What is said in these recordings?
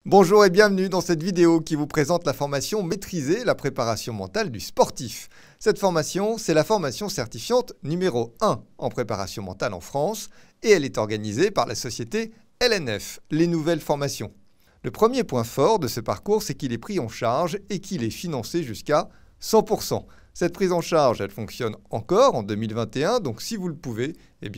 Bonjour et bienvenue dans cette vidéo qui vous présente la formation Maîtriser la préparation mentale du sportif. Cette formation, c'est la formation certifiante numéro 1 en préparation mentale en France et elle est organisée par la société LNF, les nouvelles formations. Le premier point fort de ce parcours, c'est qu'il est pris en charge et qu'il est financé jusqu'à 100%. Cette prise en charge, elle fonctionne encore en 2021, donc si vous le pouvez,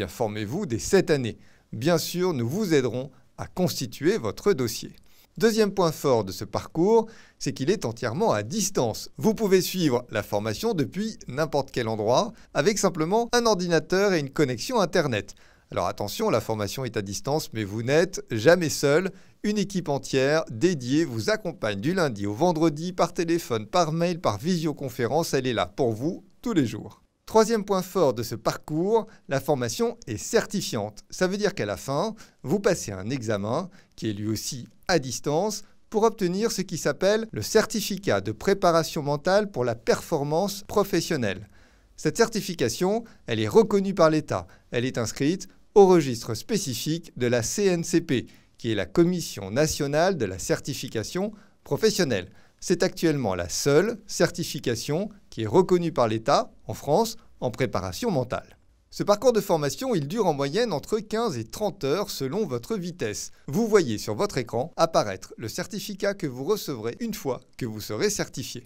formez-vous dès cette année. Bien sûr, nous vous aiderons à constituer votre dossier. Deuxième point fort de ce parcours, c'est qu'il est entièrement à distance. Vous pouvez suivre la formation depuis n'importe quel endroit avec simplement un ordinateur et une connexion Internet. Alors attention, la formation est à distance, mais vous n'êtes jamais seul. Une équipe entière dédiée vous accompagne du lundi au vendredi par téléphone, par mail, par visioconférence. Elle est là pour vous tous les jours. Troisième point fort de ce parcours, la formation est certifiante. Ça veut dire qu'à la fin, vous passez un examen qui est lui aussi à distance pour obtenir ce qui s'appelle le certificat de préparation mentale pour la performance professionnelle. Cette certification, elle est reconnue par l'État. Elle est inscrite au registre spécifique de la CNCP, qui est la Commission nationale de la certification professionnelle. C'est actuellement la seule certification qui est reconnue par l'État en France en préparation mentale. Ce parcours de formation, il dure en moyenne entre 15 et 30 heures selon votre vitesse. Vous voyez sur votre écran apparaître le certificat que vous recevrez une fois que vous serez certifié.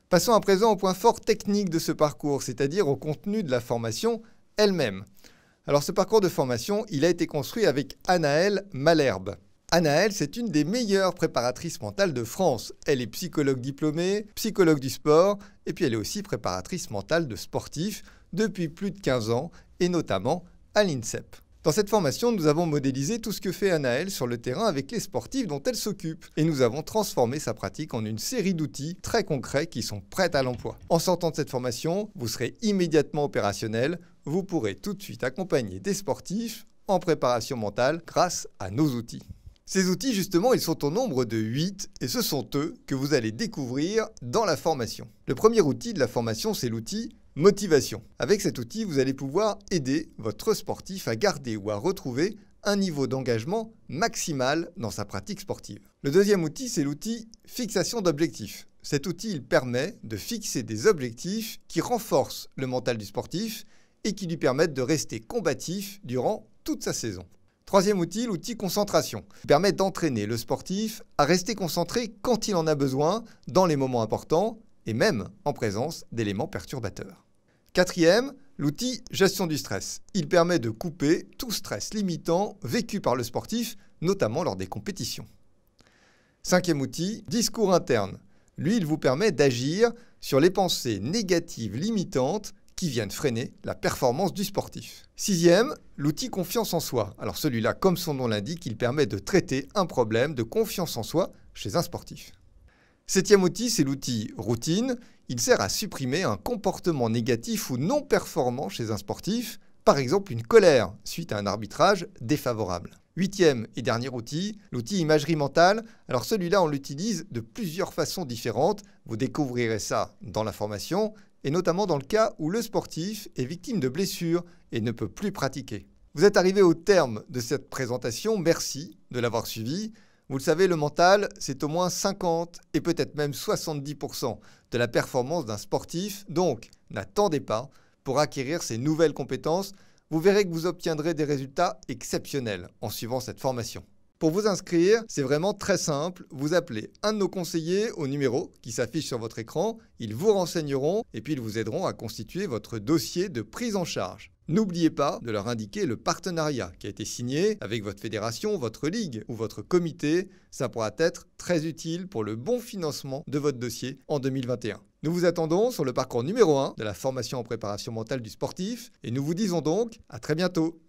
Passons à présent au point fort technique de ce parcours, c'est-à-dire au contenu de la formation elle-même. Alors ce parcours de formation, il a été construit avec Anaëlle Malherbe. Anaëlle, c'est une des meilleures préparatrices mentales de France. Elle est psychologue diplômée, psychologue du sport, et puis elle est aussi préparatrice mentale de sportifs depuis plus de 15 ans, et notamment à l'INSEP. Dans cette formation, nous avons modélisé tout ce que fait Anaëlle sur le terrain avec les sportifs dont elle s'occupe, et nous avons transformé sa pratique en une série d'outils très concrets qui sont prêts à l'emploi. En sortant de cette formation, vous serez immédiatement opérationnel, vous pourrez tout de suite accompagner des sportifs en préparation mentale grâce à nos outils. Ces outils, justement, ils sont au nombre de 8 et ce sont eux que vous allez découvrir dans la formation. Le premier outil de la formation, c'est l'outil motivation. Avec cet outil, vous allez pouvoir aider votre sportif à garder ou à retrouver un niveau d'engagement maximal dans sa pratique sportive. Le deuxième outil, c'est l'outil fixation d'objectifs. Cet outil, il permet de fixer des objectifs qui renforcent le mental du sportif et qui lui permettent de rester combatif durant toute sa saison. Troisième outil, l'outil concentration, qui permet d'entraîner le sportif à rester concentré quand il en a besoin, dans les moments importants et même en présence d'éléments perturbateurs. Quatrième, l'outil gestion du stress. Il permet de couper tout stress limitant vécu par le sportif, notamment lors des compétitions. Cinquième outil, discours interne. Lui, il vous permet d'agir sur les pensées négatives limitantes qui viennent freiner la performance du sportif. Sixième, l'outil confiance en soi. Alors celui-là, comme son nom l'indique, il permet de traiter un problème de confiance en soi chez un sportif. Septième outil, c'est l'outil routine. Il sert à supprimer un comportement négatif ou non performant chez un sportif, par exemple une colère suite à un arbitrage défavorable. Huitième et dernier outil, l'outil imagerie mentale. Alors celui-là, on l'utilise de plusieurs façons différentes. Vous découvrirez ça dans la formation, et notamment dans le cas où le sportif est victime de blessures et ne peut plus pratiquer. Vous êtes arrivé au terme de cette présentation, merci de l'avoir suivi. Vous le savez, le mental, c'est au moins 50 et peut-être même 70% de la performance d'un sportif, donc n'attendez pas pour acquérir ces nouvelles compétences. Vous verrez que vous obtiendrez des résultats exceptionnels en suivant cette formation. Pour vous inscrire, c'est vraiment très simple. Vous appelez un de nos conseillers au numéro qui s'affiche sur votre écran. Ils vous renseigneront et puis ils vous aideront à constituer votre dossier de prise en charge. N'oubliez pas de leur indiquer le partenariat qui a été signé avec votre fédération, votre ligue ou votre comité. Ça pourra être très utile pour le bon financement de votre dossier en 2021. Nous vous attendons sur le parcours numéro 1 de la formation en préparation mentale du sportif et nous vous disons donc à très bientôt.